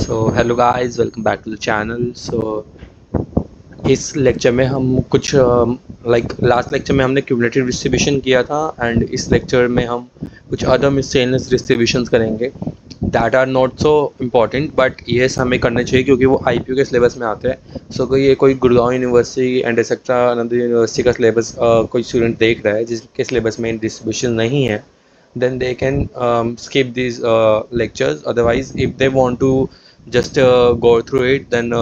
So hello guys, welcome back to the channel. इस lecture में हम कुछ लास्ट लेक्चर में हमने क्यूमुलेटिव डिस्ट्रीब्यूशन किया था एंड इस लेक्चर में हम कुछ अदर मिससेलेनियस डिस्ट्रीब्यूशंस करेंगे that are not so important, but yes हमें करने चाहिए क्योंकि वो आईपीयू के सिलेबस में आते हैं। कोई Gurgaon university and etcetera another university का सिलेबस कोई स्टूडेंट देख रहा है जिसके सिलेबस में डिस्ट्रीब्यूशन नहीं है, then they can skip these lectures. Otherwise, if they want to just go through it, then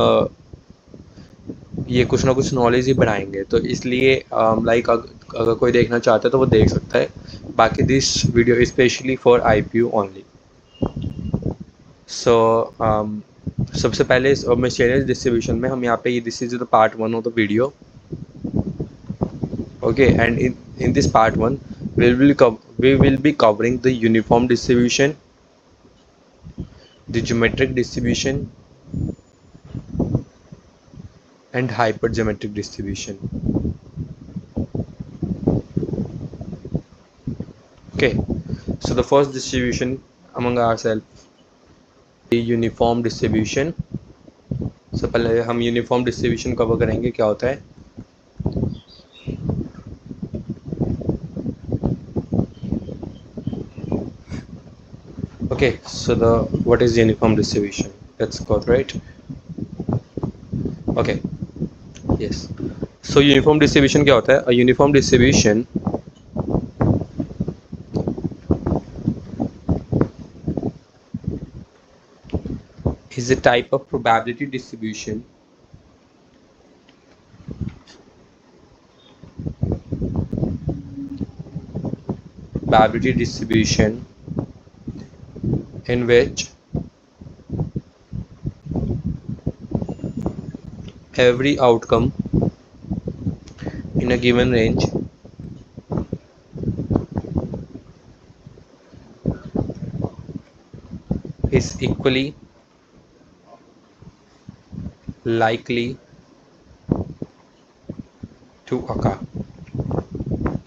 ये कुछ ना कुछ नॉलेज ही बढ़ाएंगे। तो इसलिए अगर कोई देखना चाहता है तो वो देख सकता है। बाकी this video specially for IPU only. So सबसे पहले मिसलेनियस डिस्ट्रीब्यूशन में हम यहाँ पे this is the part 1 of the video. Okay, and in this part 1 we will be covering the uniform distribution, the geometric distribution and hypergeometric distribution. Okay, so the first distribution among ourselves, the uniform distribution. So पहले हम uniform distribution cover करेंगे क्या होता है। Okay, so what is uniform distribution? Let's go through it. Okay, yes. So uniform distribution क्या होता है? A uniform distribution is a type of probability distribution in which every outcome in a given range is equally likely to occur.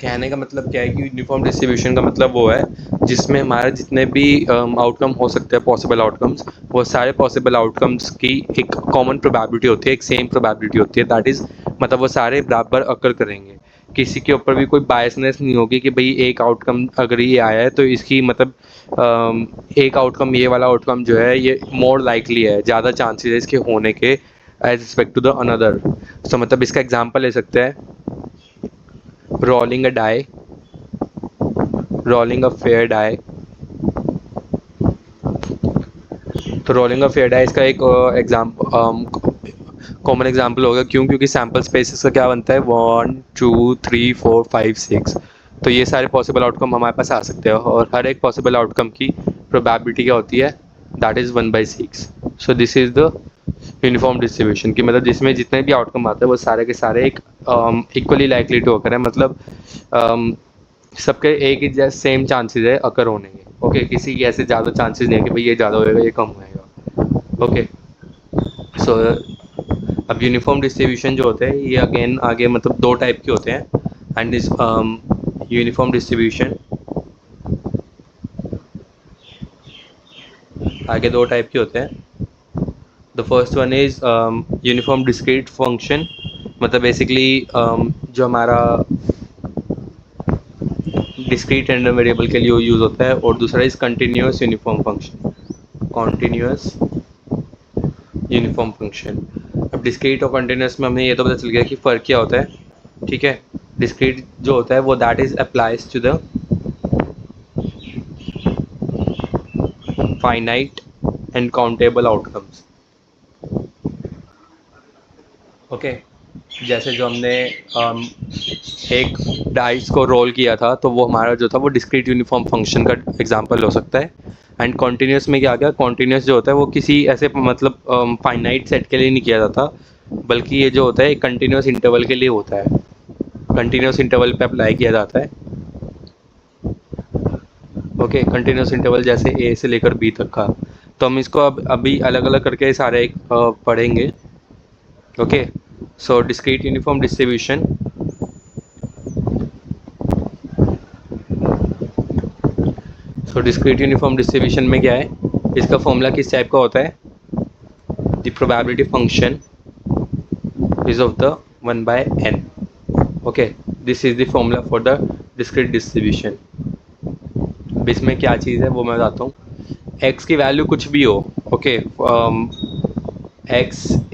कहने का मतलब क्या है कि uniform distribution का मतलब वो है जिसमें हमारे जितने भी आउटकम हो सकते हैं, पॉसिबल आउटकम्स, वो सारे पॉसिबल आउटकम्स की एक कॉमन प्रोबेबिलिटी होती है, एक सेम प्रोबेबिलिटी होती है। दैट इज़ मतलब वो सारे बराबर अकर करेंगे। किसी के ऊपर भी कोई बायसनेस नहीं होगी कि भाई एक आउटकम अगर ये आया है तो इसकी मतलब एक आउटकम, ये वाला आउटकम जो है ये मोर लाइकली है, ज़्यादा चांसेस है इसके होने के as respect to the another. So मतलब इसका एग्जाम्पल ले सकते हैं, rolling a die, rolling a fair die। तो रोलिंग अ फेयर डाई इसका एक कॉमन एग्जांपल होगा। क्यों? क्योंकि सैम्पल स्पेसेस का क्या बनता है, 1 2 3 4 5 6। तो ये सारे पॉसिबल आउटकम हमारे पास आ सकते हैं और हर एक पॉसिबल आउटकम की प्रोबेबिलिटी क्या होती है, that is 1/6। So this is the uniform distribution की मतलब जिसमें जितने भी आउटकम आते हैं वो सारे के सारे एक इक्वली लाइकली टू अकर है। मतलब सबके एक ही जैसे सेम चांसेस है अकर होने के। ओके, किसी की ऐसे ज़्यादा चांसेस नहीं है कि भाई ये ज़्यादा होएगा ये कम होएगा। ओके, सो अब यूनिफॉर्म डिस्ट्रीब्यूशन जो होते हैं ये अगेन आगे मतलब दो टाइप के होते हैं। एंड दिस यूनिफॉर्म डिस्ट्रीब्यूशन आगे दो टाइप के होते हैं। The first one is uniform discrete function, मतलब बेसिकली जो हमारा डिस्क्रीट रैंडम वेरिएबल के लिए यूज़ होता है। और दूसरा is continuous uniform function, continuous uniform function. अब डिस्क्रीट और कंटिन्यूस में हमें ये तो पता चल गया कि फ़र्क क्या होता है। ठीक है, डिस्क्रीट जो होता है वो that is applies to the finite and countable outcomes. Okay, जैसे जो हमने एक डाइस को रोल किया था तो वो हमारा जो था वो डिस्क्रीट यूनिफॉर्म फंक्शन का एग्जांपल हो सकता है। एंड कॉन्टीन्यूस में क्या गया, कॉन्टीन्यूस जो होता है वो किसी ऐसे मतलब फाइनाइट सेट के लिए नहीं किया जाता, बल्कि ये जो होता है एक कंटिन्यूस इंटरवल के लिए होता है। कंटिन्यूस इंटरवल पे अप्लाई किया जाता है। ओके, कंटिन्यूस इंटरवल जैसे ए से लेकर बी तक का। तो हम इसको अभी अलग अलग करके सारे पढ़ेंगे। ओके, सो डिस्क्रीट यूनिफॉर्म डिस्ट्रीब्यूशन। सो डिस्क्रीट यूनिफॉर्म डिस्ट्रीब्यूशन में क्या है, इसका फॉर्मूला किस टाइप का होता है, the probability function is of the 1 by n. Okay, this is the formula for the discrete distribution. इसमें क्या चीज़ है वो मैं बताता हूँ. x की वैल्यू कुछ भी हो, okay, x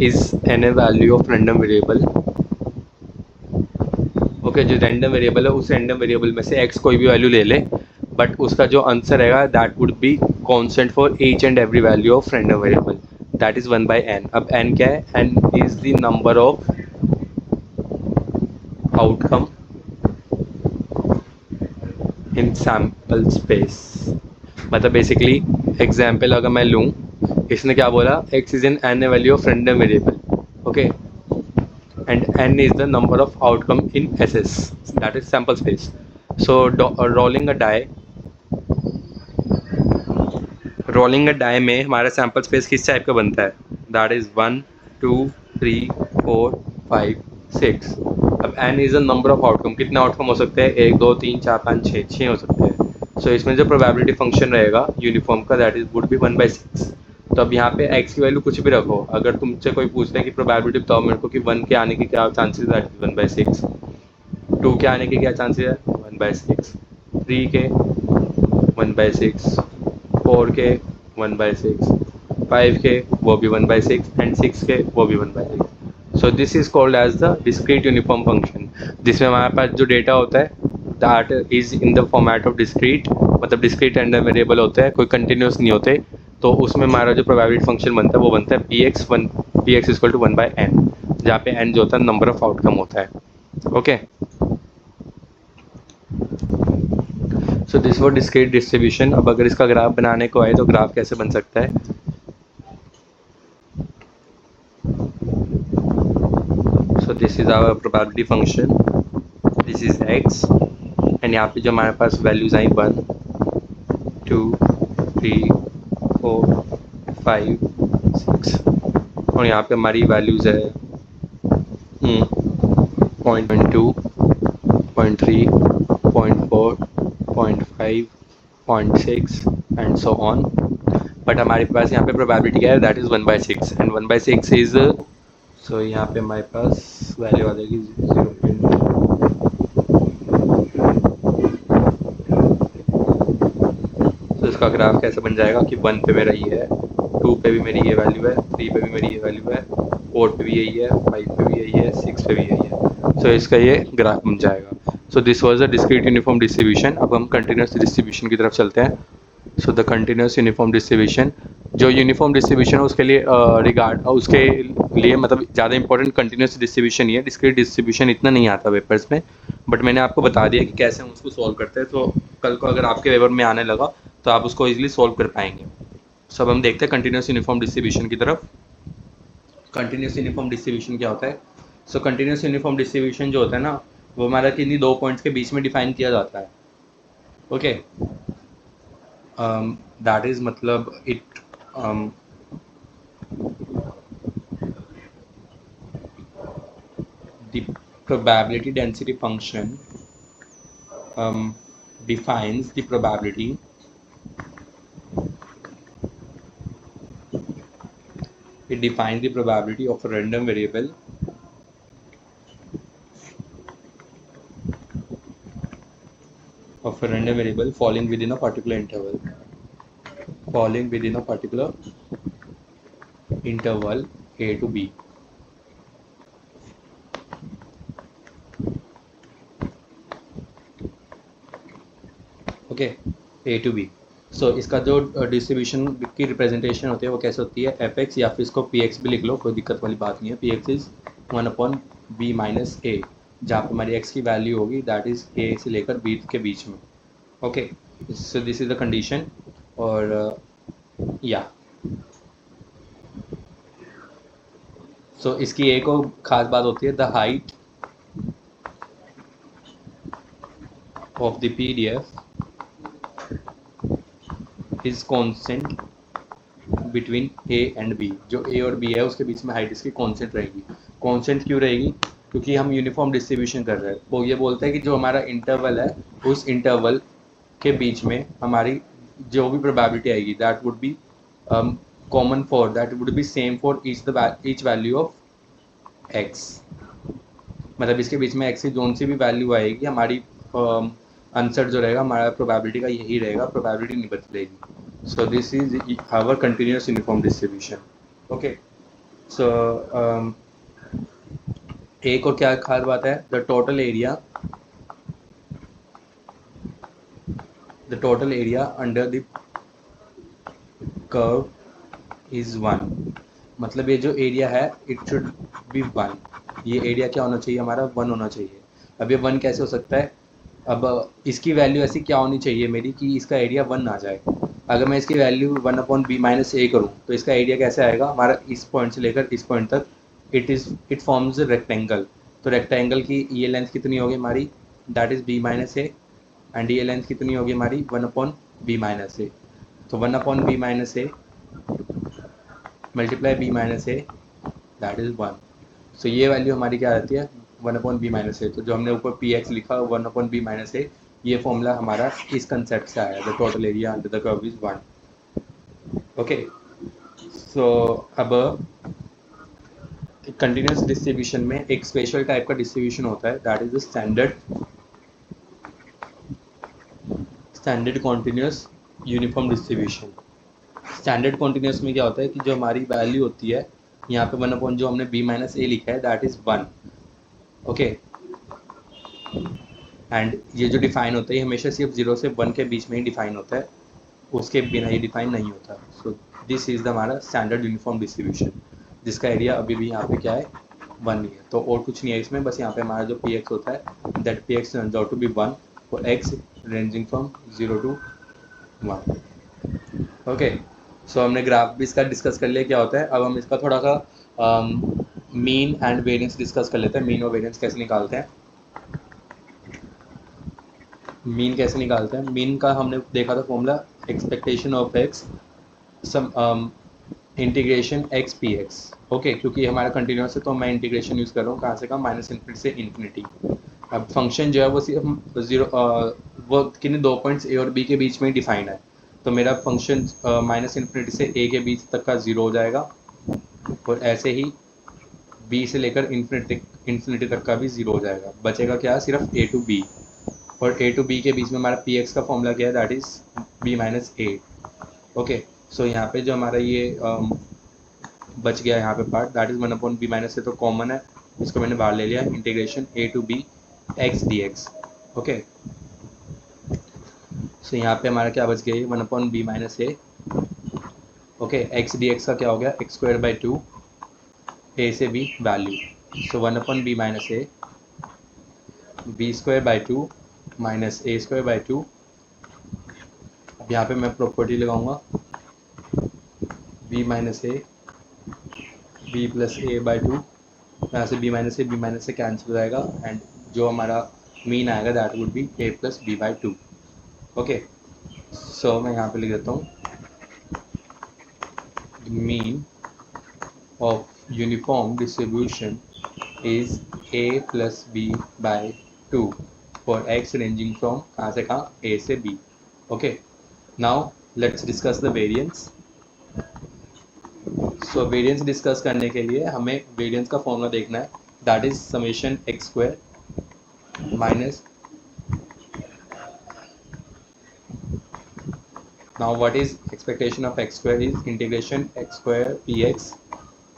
is an a value of random variable. Okay, जो रैंडम वेरिएबल है उस रैंडम वेरिएबल में से x कोई भी वैल्यू ले ले, बट उसका जो आंसर रहेगा that would be constant for each and every value of random variable, that is 1 by n. अब n क्या है? n is the number of outcome in sample space. मतलब बेसिकली एग्जाम्पल अगर मैं लूँ, इसने क्या बोला, x is an an value of random variable, okay, and n is the number of outcome in SS, that is sample space. So rolling a die में हमारा sample space किस टाइप का बनता है? That is 1 2 3 4 5 6. अब n is the number of outcome. कितने outcome हो सकते हैं? 1 2 3 4 5 6 हो सकते हैं. So इसमें जो probability function रहेगा यूनिफॉर्म का, that is would be 1 by 6. तो अब यहाँ पे x की वैल्यू कुछ भी रखो. अगर तुमसे कोई पूछता है कि प्रोबेबिलिटी बताओ मेरे को कि 1 के आने के क्या चांसेस है, 1 by 6. 2 के आने के क्या चांसेस है? 1 by 6. 3 के 1 by 6. 4 के 1 by 6. 5 के वो भी 1 by 6 एंड 6 के वो भी 1 by 6. So this is called as the discrete uniform function, जिसमें हमारे पास जो डेटा होता है that is in the format of discrete. मतलब डिस्क्रीट रैंडम वेरिएबल होते हैं, कोई कंटिन्यूस नहीं होते. तो उसमें हमारा जो प्रोबेबिलिटी फंक्शन बनता है वो बनता है px equal to 1 by n, जहाँ पे n जो होता है नंबर ऑफ आउटकम होता है. Okay, so this was discrete distribution. अब अगर इसका ग्राफ बनाने को आए तो ग्राफ कैसे बन सकता है? So this is our probability function, this is x, and यहाँ पे जो हमारे पास वैल्यूज आई 1 2 3 4 5 6, और यहाँ पे हमारी वैल्यूज़ है 0.2 0.3 0.4 0.5 0.6 एंड सो ऑन. बट हमारे पास यहाँ पे प्रोबेबिलिटी क्या है? That is 1 by 6, and 1 by 6 is, so यहाँ पे हमारे पास वैल्यू आ जाएगी 0.2. तो इसका ग्राफ कैसे बन जाएगा कि 1 पे मेरा ये है, 2 पे भी मेरी ये वैल्यू है, 3 पे भी मेरी ये वैल्यू है, 4 पे भी यही है, 5 पे भी यही है, 6 पे भी यही है. सो इसका ये ग्राफ बन जाएगा. So this was the discrete uniform distribution. अब हम कंटिन्यूस डिस्ट्रीब्यूशन की तरफ चलते हैं. So the continuous uniform distribution, जो यूनिफॉर्म डिस्ट्रीब्यूशन है उसके लिए उसके लिए मतलब ज़्यादा इंपॉर्टेंट कंटिन्यूस डिस्ट्रीब्यूशन ही है. डिस्क्रीट डिस्ट्रीब्यूशन इतना नहीं आता पेपर्स में, बट मैंने आपको बता दिया कि कैसे हम उसको सॉल्व करते हैं. तो कल को अगर आपके पेपर में आने लगा तो आप उसको ईजिली सॉल्व कर पाएंगे. सब हम देखते हैं कंटिन्यूस यूनिफॉर्म डिस्ट्रीब्यूशन की तरफ. कंटिन्यूस यूनिफॉर्म डिस्ट्रीब्यूशन क्या होता है? सो कंटिन्यूस यूनिफॉर्म डिस्ट्रीब्यूशन जो होता है ना, वो हमारा किन्हीं दो पॉइंट्स के बीच में डिफाइन किया जाता है. ओके, दैट इज मतलब it the probability density function defines the probability it defines the probability of a random variable falling within a particular interval a to b. Okay, a to b. So इसका जो distribution की representation होती है वो कैसे होती है? F x, या फिर इसको पी एक्स भी लिख लो, कोई दिक्कत वाली बात नहीं है. P x is 1/b minus a, जहाँ पर हमारी एक्स की वैल्यू होगी दैट इज़ ए से लेकर बी के बीच में. Okay, so this is the condition. और या सो इसकी एक और ख़ास बात होती है, the height of the PDF is constant between A and B. जो ए और बी है उसके बीच में हाइट इसकी कांस्टेंट रहेगी. कांस्टेंट क्यों रहेगी? क्योंकि हम यूनिफॉर्म डिस्ट्रीब्यूशन कर रहे हैं. वो ये बोलता है कि जो हमारा इंटरवल है उस इंटरवल के बीच में हमारी जो भी प्रोबेबिलिटी आएगी that would B common for that would be same for each value of x. मतलब इसके बीच में x की जोन सी भी वैल्यू आएगी हमारी आंसर जो रहेगा हमारा प्रोबेबिलिटी का यही रहेगा, प्रोबेबिलिटी नहीं बदलेगी. So this is our continuous uniform distribution. Okay, so एक और क्या खास बात है, the total area under the curve is 1. मतलब ये जो एरिया है इट शुड बी 1. ये एरिया क्या होना चाहिए हमारा 1 होना चाहिए. अब ये 1 कैसे हो सकता है, अब इसकी वैल्यू ऐसी क्या होनी चाहिए मेरी कि इसका एरिया 1 आ जाए. अगर मैं इसकी वैल्यू 1/b-a करूँ तो इसका एरिया कैसे आएगा हमारा, इस पॉइंट से लेकर इस पॉइंट तक इट फॉर्म्स रेक्टेंगल. तो रेक्टेंगल की ये लेंथ कितनी होगी हमारी, दैट इज b-a, एंड ये लेंथ कितनी होगी हमारी 1/b-a. तो 1/b-a multiply b-a, that is 1. सो ये वैल्यू हमारी क्या रहती है 1/b-a. तो जो हमने ऊपर px लिखा 1/b-a, ये फॉर्मूला हमारा इस कंसेप्ट से आया, the total area under the curve is 1. Okay, so अब कंटिन्यूस डिस्ट्रीब्यूशन में एक स्पेशल टाइप का डिस्ट्रीब्यूशन होता है, that is the standard continuous uniform distribution. Standard continuous में क्या होता है कि जो हमारी वैल्यू होती है यहाँ पे 1 जो हमने b-a लिखा है दैट इज 1. ओके, एंड ये जो डिफाइन होता है ये हमेशा सिर्फ 0 से 1 के बीच में ही डिफाइन होता है, उसके बिना ये डिफाइन नहीं होता. सो दिस इज द हमारा स्टैंडर्ड यूनिफॉर्म डिस्ट्रीब्यूशन, जिसका एरिया अभी भी यहाँ पे क्या है 1 ही है. तो और कुछ नहीं है इसमें, बस यहाँ पे हमारा जो px होता है that px turns out to be 1 for x ranging from 0 to 1. Okay, so हमने ग्राफ भी इसका डिस्कस कर लिया क्या होता है. अब हम इसका थोड़ा सा मीन एंड वेरिएंस डिस्कस कर लेते हैं. मीन और वेरिएंस कैसे निकालते हैं, मीन का हमने देखा था formula expectation of x sum integration x p x. Okay, क्योंकि हमारा कंटिन्यूस है तो मैं इंटीग्रेशन यूज़ कर रहा हूँ कहाँ से, कहाँ -∞ से इन्फिनिटी. अब फंक्शन जो है वो सिर्फ 0 वो किन्हीं 2 पॉइंट्स ए और बी के बीच में ही डिफाइन है. तो मेरा फंक्शन -∞ से ए के बीच तक का 0 हो जाएगा, और ऐसे ही बी से लेकर इन्फिनिटी तक का भी 0 हो जाएगा. बचेगा क्या, सिर्फ ए टू बी. और ए टू बी के बीच में हमारा पी एक्स का फॉर्मूला क्या है, that is b-a. Okay, so यहाँ पे जो हमारा ये बच गया यहाँ पे पार्ट दैट इज 1/b-a, तो कॉमन है, इसको मैंने बाहर ले लिया, integration a to b x dx. Okay, so यहाँ पे हमारा क्या बच गया 1/b-a. ओके, x dx का क्या हो गया x²/2 a से b वैल्यू. सो 1/b-a b²/2 माइनस a²/2. अब यहाँ पे मैं प्रॉपर्टी लगाऊंगा b-a b+a/2. यहाँ से b-a कैंसिल हो जाएगा, एंड जो हमारा मीन आएगा that would be a+b/2. Okay, so मैं यहाँ पे लिख देता हूँ mean of uniform distribution is a+b/2 for x ranging from कहाँ से कहाँ, a से b. Okay, now let's discuss the variance. So variance discuss करने के लिए हमें वेरिएंस का फॉर्मूला देखना है, that is summation x² minus, now what is expectation of x² is integration x² px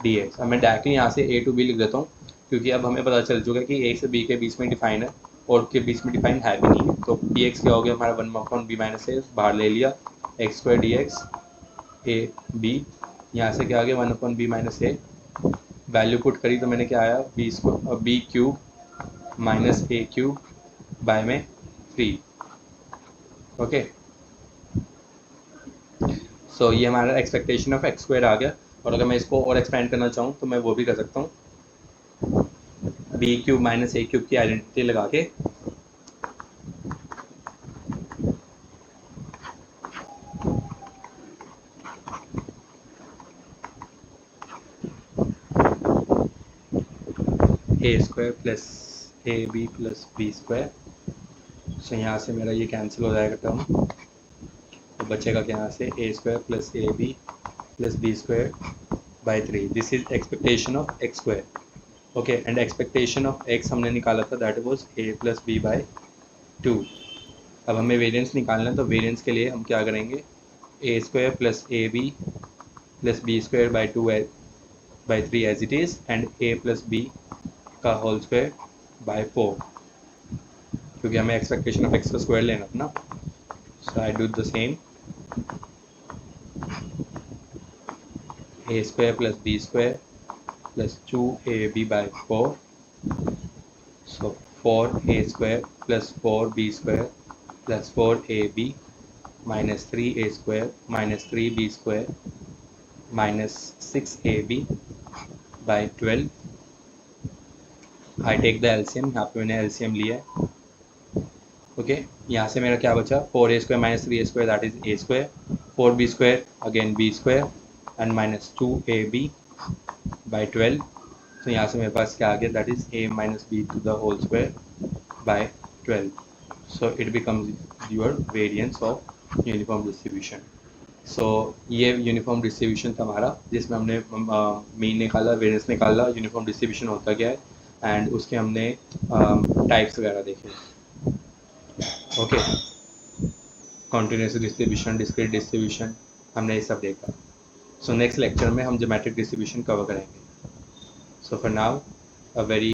dx. अब मैं डायरेक्टली यहाँ से a to b लिख देता हूँ, क्योंकि अब हमें पता चल चुका है कि a से b के बीच में डिफाइन है और के बीच में डिफाइन है भी नहीं है. तो px क्या हो गया हमारा 1/b-a, बाहर ले लिया x² dx a b. यहाँ से क्या आ गया 1/b-a, वैल्यू पुट करी तो मैंने क्या आया b³ माइनस a³ बाय में 3. ओके, सो ये हमारा एक्सपेक्टेशन ऑफ x² आ गया. और अगर मैं इसको और एक्सपेंड करना चाहूँ तो मैं वो भी कर सकता हूँ, b³ माइनस a³ की आइडेंटिटी लगा के a² plus ab plus b². सो यहाँ से मेरा ये कैंसिल हो जाएगा टर्म, तो बचेगा क्या यहाँ से a² plus ab plus b square by 3. This is expectation of x square. Okay, and expectation of x हमने निकाला था, that was a plus b by 2. अब हमें वेरिएंस निकालना है, तो वेरिएंस के लिए हम क्या करेंगे, a square plus ab plus b square by 2 by 3 as it is, and a plus b का होल स्क्वायर by 4, क्योंकि हमें एक्सपेक्टेशन ऑफ x का स्क्वायर लेना था ना. So I do the same, a square plus b square plus 2ab by 4. So 4a square plus 4b square plus 4ab minus 3a square minus 3b square minus 6ab by 12. I take the LCM. यहाँ पे मैंने LCM लिया है. Okay, यहाँ से मेरा क्या बचा, 4a square minus 3a square, that is a square, 4b square again b square and minus 2ab by 12. तो यहाँ से मेरे पास क्या आ गया, that is a minus b to the whole square by 12. So it becomes your variance of uniform distribution. So ये uniform distribution था हमारा, जिसमें हमने मीन निकाला, वेरिएंस निकाला, यूनिफॉर्म डिस्ट्रीब्यूशन होता क्या है, एंड उसके हमने टाइप्स वगैरह देखे. Okay, continuous distribution, discrete distribution, हमने ये सब देखा. सो नेक्स्ट लेक्चर में हम ज्योमेट्रिक डिस्ट्रीब्यूशन कवर करेंगे. So for now a very